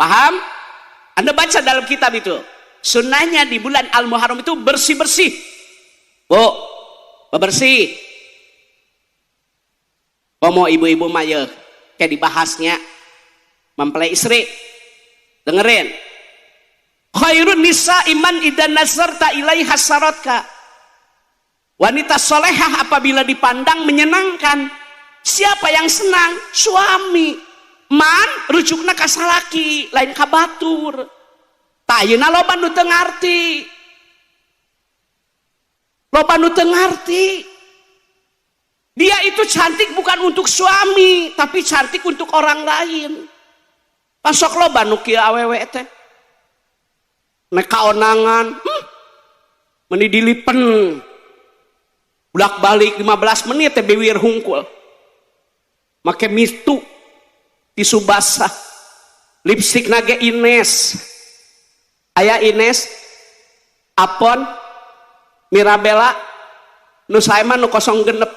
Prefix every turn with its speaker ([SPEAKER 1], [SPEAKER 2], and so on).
[SPEAKER 1] Paham? Anda baca dalam kitab itu, sunnahnya di bulan Al-Muharram itu bersih-bersih. Bu, bersih. Mau ibu-ibu maya kayak dibahasnya mempelai istri. Dengerin. Khairun nisa iman idan nazarta ilaiha saratka. Wanita solehah apabila dipandang menyenangkan. Siapa yang senang? Suami. Man rujukna ka salaki lain ka batur. Tayuna loba nu teu ngarti. Loba nu teu ngarti. Dia itu cantik bukan untuk suami, tapi cantik untuk orang lain. Pasok loba nu kieu awewe teh. Nek kaonangan, meni dilipen. Bolak-balik 15 menit teh biwir hungkul. Make mitu tisu basah, lipstik nage Ines, aya Ines, Apon, Mirabella, nu sae mah nu 06